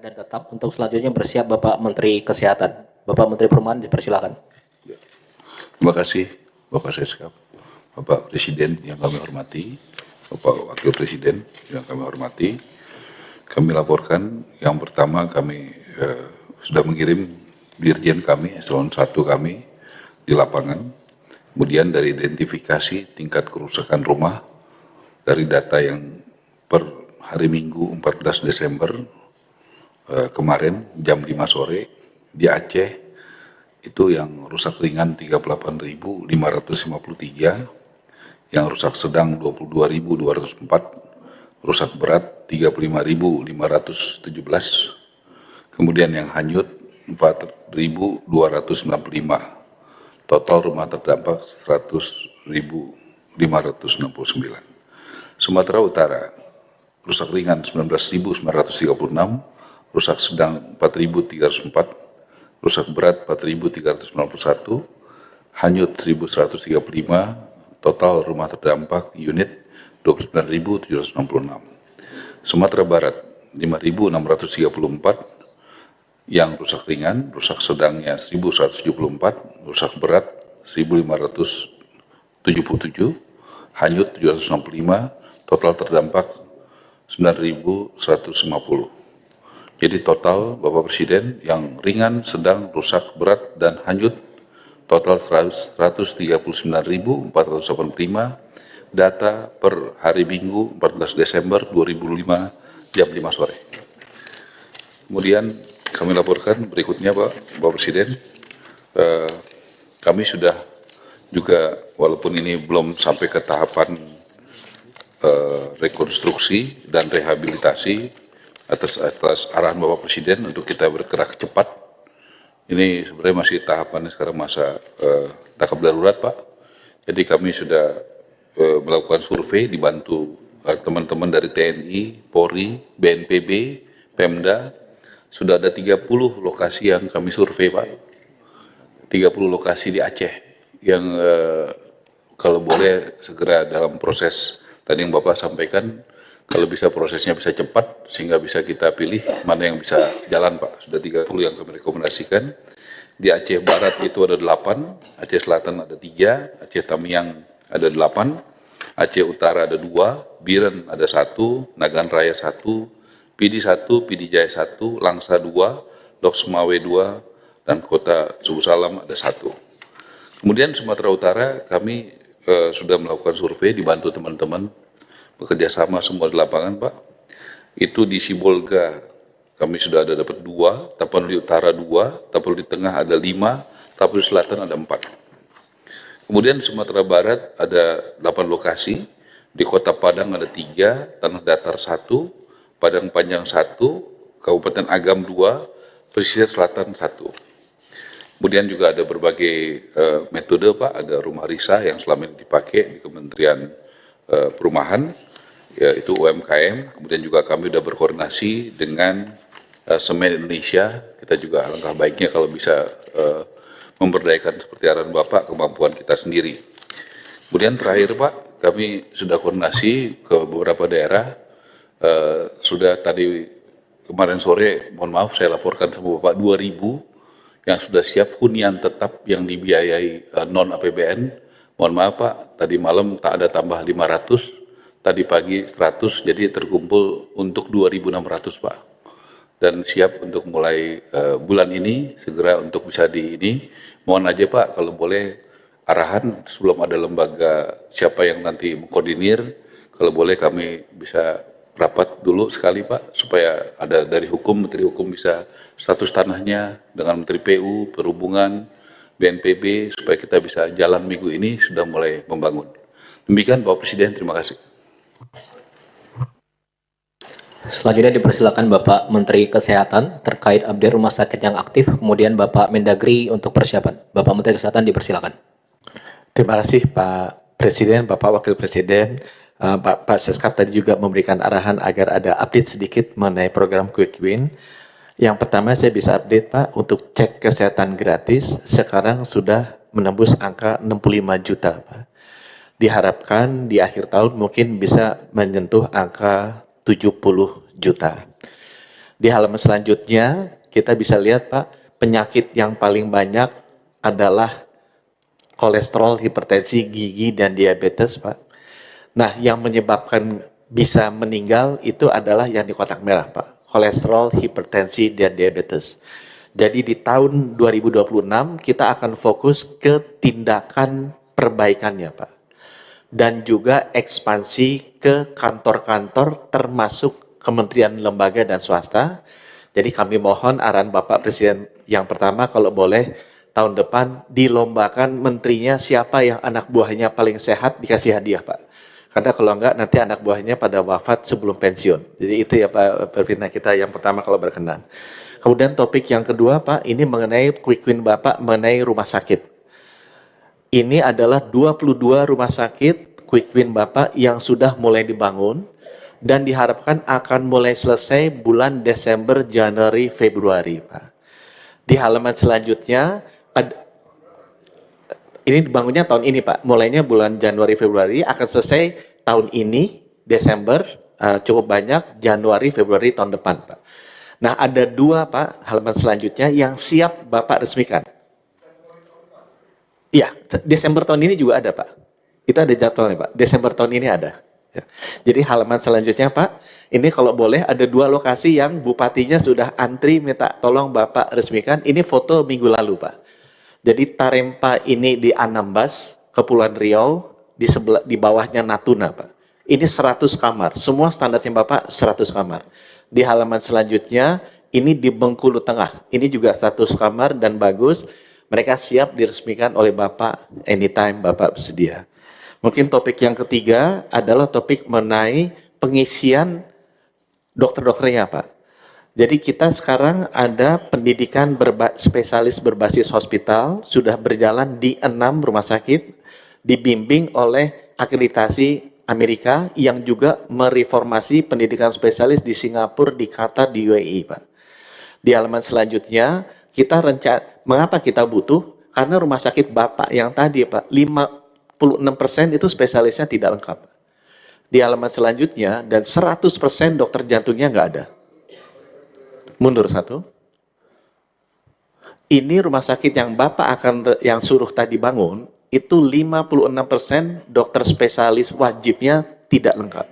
keadaan tetap. Untuk selanjutnya bersiap Bapak Menteri Kesehatan. Bapak Menteri Perumahan dipersilakan. Terima kasih Bapak Seskap, Bapak Presiden yang kami hormati, Bapak Wakil Presiden yang kami hormati. Kami laporkan yang pertama kami sudah mengirim dirjen kami, eselon 1 kami di lapangan. Kemudian dari identifikasi tingkat kerusakan rumah dari data yang per hari Minggu 14 Desember kemarin jam 5 sore di Aceh itu yang rusak ringan 38.553, yang rusak sedang 22.204, rusak berat 35.517, kemudian yang hanyut 4.295, total rumah terdampak 100.569. Sumatera Utara rusak ringan 19.936, rusak sedang 4.304, rusak berat 4.391, hanyut 1.135, total rumah terdampak unit 29.766. Sumatera Barat 5.634, yang rusak ringan, rusak sedangnya 1.174, rusak berat 1.577, hanyut 765, total terdampak 9.150. Jadi total Bapak Presiden yang ringan, sedang, rusak, berat, dan hanyut total 139.485 data per hari Minggu 14 Desember 2005 jam 5 sore. Kemudian kami laporkan berikutnya Bapak Presiden, kami sudah juga walaupun ini belum sampai ke tahapan rekonstruksi dan rehabilitasi atas arahan Bapak Presiden untuk kita bergerak cepat. Ini sebenarnya masih tahapannya sekarang masa tanggap darurat Pak. Jadi kami sudah melakukan survei dibantu teman-teman dari TNI, Polri, BNPB, Pemda. Sudah ada 30 lokasi yang kami survei Pak. 30 lokasi di Aceh yang kalau boleh segera dalam proses tadi yang Bapak sampaikan, kalau bisa prosesnya bisa cepat sehingga bisa kita pilih mana yang bisa jalan Pak. Sudah 30 yang kami rekomendasikan. Di Aceh Barat itu ada 8, Aceh Selatan ada 3, Aceh Tamiang ada 8, Aceh Utara ada 2, Biren ada 1, Nagan Raya 1, Pidi 1, Pidi Jaya 1, Langsa 2, Lok Sumawe 2, dan Kota Subuh Salam ada 1. Kemudian Sumatera Utara kami sudah melakukan survei dibantu teman-teman bekerja sama semua di lapangan Pak. Itu di Sibolga kami sudah ada dapat 2, Tapanuli Utara 2, Tapanuli Tengah ada 5, Tapanuli Selatan ada 4. Kemudian Sumatera Barat ada 8 lokasi, di Kota Padang ada 3, Tanah Datar 1, Padang Panjang 1, Kabupaten Agam 2, Pesisir Selatan 1. Kemudian juga ada berbagai metode Pak, ada rumah risa yang selama ini dipakai di Kementerian Perumahan, yaitu UMKM. Kemudian juga kami sudah berkoordinasi dengan Semen Indonesia. Kita juga alangkah baiknya kalau bisa memberdayakan seperti arahan Bapak, kemampuan kita sendiri. Kemudian terakhir Pak, kami sudah koordinasi ke beberapa daerah. Sudah tadi kemarin sore, mohon maaf saya laporkan sama Bapak 2.000 yang sudah siap hunian tetap yang dibiayai non APBN. Mohon maaf Pak, tadi malam tak ada tambah 500, tadi pagi 100, jadi terkumpul untuk 2.600 Pak. Dan siap untuk mulai bulan ini, segera untuk bisa di ini. Mohon aja Pak, kalau boleh arahan sebelum ada lembaga siapa yang nanti mengkoordinir, kalau boleh kami bisa rapat dulu sekali Pak, supaya ada dari hukum, Menteri Hukum bisa status tanahnya dengan Menteri PU, Perhubungan, BNPB, supaya kita bisa jalan minggu ini sudah mulai membangun. Demikian Bapak Presiden, terima kasih. Selanjutnya dipersilakan Bapak Menteri Kesehatan terkait update rumah sakit yang aktif, kemudian Bapak Mendagri untuk persiapan. Bapak Menteri Kesehatan dipersilakan. Terima kasih Pak Presiden, Bapak Wakil Presiden. Pak Seskap tadi juga memberikan arahan agar ada update sedikit mengenai program Quick Win. Yang pertama saya bisa update Pak, untuk cek kesehatan gratis sekarang sudah menembus angka 65 juta Pak. Diharapkan di akhir tahun mungkin bisa menyentuh angka 70 juta. Di halaman selanjutnya kita bisa lihat Pak, penyakit yang paling banyak adalah kolesterol, hipertensi, gigi, dan diabetes Pak. Nah, yang menyebabkan bisa meninggal itu adalah yang di kotak merah Pak. Kolesterol, hipertensi, dan diabetes. Jadi di tahun 2026 kita akan fokus ke tindakan perbaikannya Pak. Dan juga ekspansi ke kantor-kantor termasuk kementerian, lembaga, dan swasta. Jadi kami mohon arahan Bapak Presiden yang pertama kalau boleh tahun depan dilombakan menterinya siapa yang anak buahnya paling sehat dikasih hadiah Pak. Karena kalau enggak nanti anak buahnya pada wafat sebelum pensiun. Jadi itu ya Pak pimpinan kita yang pertama kalau berkenan. Kemudian topik yang kedua Pak, ini mengenai quick win Bapak mengenai rumah sakit. Ini adalah 22 rumah sakit quick win Bapak yang sudah mulai dibangun dan diharapkan akan mulai selesai bulan Desember, Januari, Februari Pak. Di halaman selanjutnya ini dibangunnya tahun ini Pak, mulainya bulan Januari Februari, akan selesai tahun ini Desember, cukup banyak Januari Februari tahun depan Pak. Nah ada dua Pak halaman selanjutnya yang siap Bapak resmikan. Iya, Desember tahun ini juga ada Pak. Itu ada jadwalnya Pak, Desember tahun ini ada. Ya. Jadi halaman selanjutnya Pak, ini kalau boleh ada dua lokasi yang bupatinya sudah antri minta tolong Bapak resmikan. Ini foto minggu lalu Pak. Jadi Tarempa ini di Anambas, Kepulauan Riau, di bawahnya Natuna, Pak. Ini 100 kamar, semua standarnya Bapak 100 kamar. Di halaman selanjutnya, ini di Bengkulu Tengah, ini juga 100 kamar dan bagus. Mereka siap diresmikan oleh Bapak anytime Bapak bersedia. Mungkin topik yang ketiga adalah topik mengenai pengisian dokter-dokternya, Pak. Jadi kita sekarang ada pendidikan spesialis berbasis hospital, sudah berjalan di 6 rumah sakit, dibimbing oleh akreditasi Amerika yang juga mereformasi pendidikan spesialis di Singapura, di Qatar, di UAE, Pak. Di halaman selanjutnya, kita mengapa kita butuh? Karena rumah sakit Bapak yang tadi, Pak, 56% itu spesialisnya tidak lengkap. Di halaman selanjutnya, dan 100% dokter jantungnya nggak ada. Mundur satu. Ini rumah sakit yang Bapak yang suruh tadi bangun, itu 56% dokter spesialis wajibnya tidak lengkap.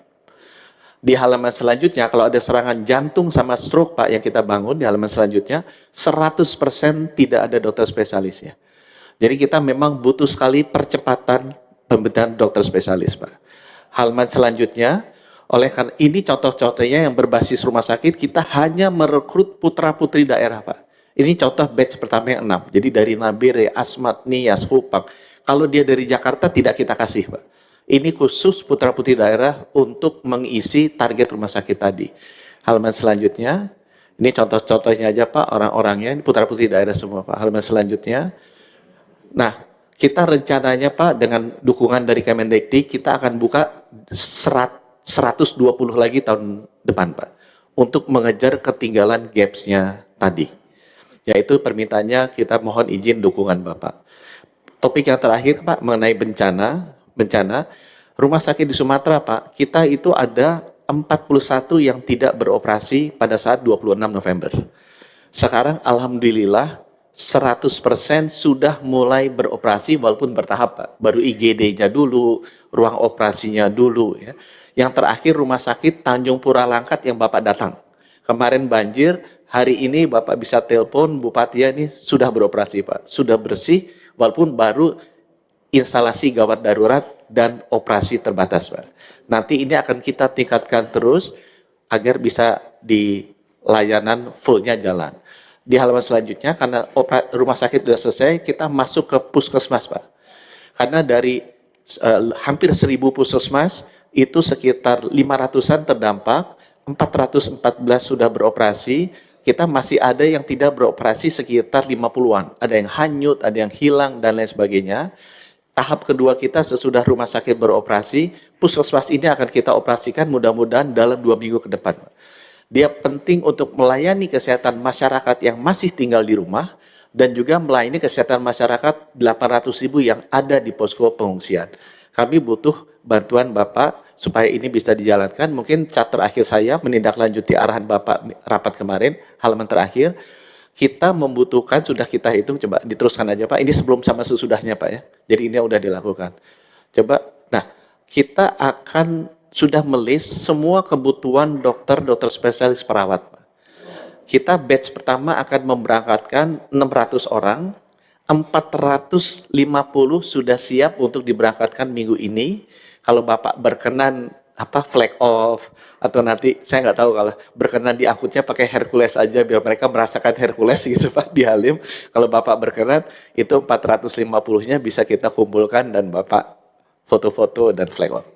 Di halaman selanjutnya, kalau ada serangan jantung sama stroke Pak yang kita bangun, di halaman selanjutnya, 100% tidak ada dokter spesialisnya. Jadi kita memang butuh sekali percepatan pembentukan dokter spesialis Pak. Halaman selanjutnya, oleh karena ini contoh-contohnya yang berbasis rumah sakit, kita hanya merekrut putra-putri daerah Pak. Ini contoh batch pertama yang 6. Jadi dari Nabire, Asmat, Nias, Kupang. Kalau dia dari Jakarta tidak kita kasih Pak. Ini khusus putra-putri daerah untuk mengisi target rumah sakit tadi. Halaman selanjutnya, ini contoh-contohnya aja Pak, orang-orangnya, ini putra-putri daerah semua Pak. Halaman selanjutnya. Nah, kita rencananya Pak, dengan dukungan dari Kemendikti, kita akan buka 120 lagi tahun depan Pak, untuk mengejar ketinggalan gaps-nya tadi. Yaitu permintaannya kita mohon izin dukungan Bapak. Topik yang terakhir Pak, mengenai bencana, rumah sakit di Sumatera Pak, kita itu ada 41 yang tidak beroperasi pada saat 26 November. Sekarang Alhamdulillah 100% sudah mulai beroperasi walaupun bertahap Pak. Baru IGD-nya dulu, ruang operasinya dulu ya. Yang terakhir rumah sakit Tanjung Pura Langkat yang Bapak datang. Kemarin banjir, hari ini Bapak bisa telepon Bupati ini sudah beroperasi Pak. Sudah bersih walaupun baru instalasi gawat darurat dan operasi terbatas Pak. Nanti ini akan kita tingkatkan terus agar bisa di layanan fullnya jalan. Di halaman selanjutnya, karena rumah sakit sudah selesai, kita masuk ke puskesmas Pak. Karena dari hampir 1.000 puskesmas, itu sekitar 500-an terdampak, 414 sudah beroperasi, kita masih ada yang tidak beroperasi sekitar 50-an. Ada yang hanyut, ada yang hilang, dan lain sebagainya. Tahap kedua kita sesudah rumah sakit beroperasi, puskesmas ini akan kita operasikan mudah-mudahan dalam 2 minggu ke depan. Dia penting untuk melayani kesehatan masyarakat yang masih tinggal di rumah, dan juga melayani kesehatan masyarakat 800.000 yang ada di posko pengungsian. Kami butuh bantuan Bapak supaya ini bisa dijalankan. Mungkin cat terakhir saya menindaklanjuti arahan Bapak rapat kemarin, halaman terakhir, kita membutuhkan, sudah kita hitung, coba diteruskan aja Pak, ini sebelum sama sesudahnya Pak ya, jadi ini udah dilakukan. Coba, nah kita akan sudah melist semua kebutuhan dokter spesialis perawat Pak. Kita batch pertama akan memberangkatkan 600 orang, 450 sudah siap untuk diberangkatkan minggu ini. Kalau Bapak berkenan flag off atau nanti saya nggak tahu, kalau berkenan diangkutnya pakai Hercules aja biar mereka merasakan Hercules gitu Pak di Halim. Kalau Bapak berkenan itu 450-nya bisa kita kumpulkan dan Bapak foto-foto dan flag off.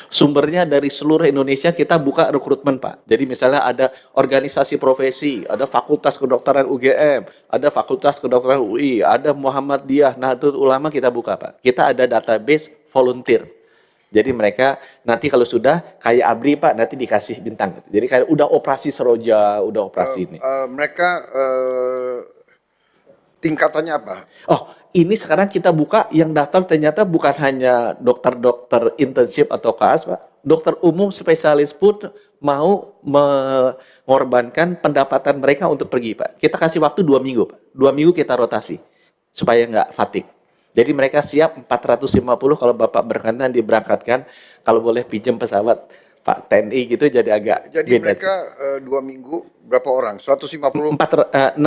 Sumbernya dari seluruh Indonesia, kita buka rekrutmen Pak. Jadi misalnya ada organisasi profesi, ada Fakultas Kedokteran UGM, ada Fakultas Kedokteran UI, ada Muhammadiyah, Nahdlatul Ulama, kita buka Pak. Kita ada database volunteer. Jadi mereka nanti kalau sudah kayak ABRI Pak, nanti dikasih bintang. Jadi kayak udah operasi Seroja, udah operasi ini. Mereka tingkatannya apa? Oh, ini sekarang kita buka yang daftar ternyata bukan hanya dokter-dokter internship atau KAS, Pak. Dokter umum spesialis pun mau mengorbankan pendapatan mereka untuk pergi, Pak. Kita kasih waktu 2 minggu, Pak. 2 minggu kita rotasi supaya nggak fatigue. Jadi mereka siap 450 kalau Bapak berkenan diberangkatkan. Kalau boleh pinjam pesawat Pak TNI gitu jadi agak Jadi beda. mereka 2 minggu berapa orang? 150? 600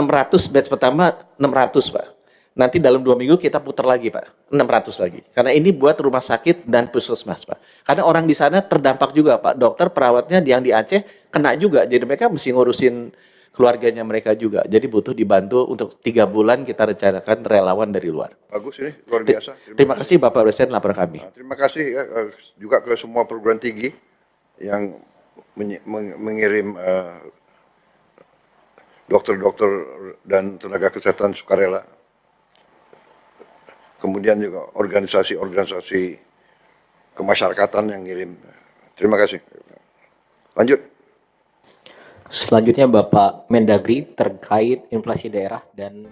batch pertama 600 Pak. Nanti dalam 2 minggu kita putar lagi Pak, 600 lagi. Karena ini buat rumah sakit dan puskesmas Pak. Karena orang di sana terdampak juga Pak. Dokter perawatnya yang di Aceh kena juga. Jadi mereka mesti ngurusin keluarganya mereka juga. Jadi butuh dibantu untuk 3 bulan kita rencanakan relawan dari luar. Bagus ini, luar biasa. Terima kasih Bapak Presiden laporan kami. Terima kasih ya, juga ke semua perguruan tinggi yang mengirim dokter-dokter dan tenaga kesehatan sukarela. Kemudian juga organisasi-organisasi kemasyarakatan yang ngirim. Terima kasih. Lanjut. Selanjutnya Bapak Mendagri terkait inflasi daerah dan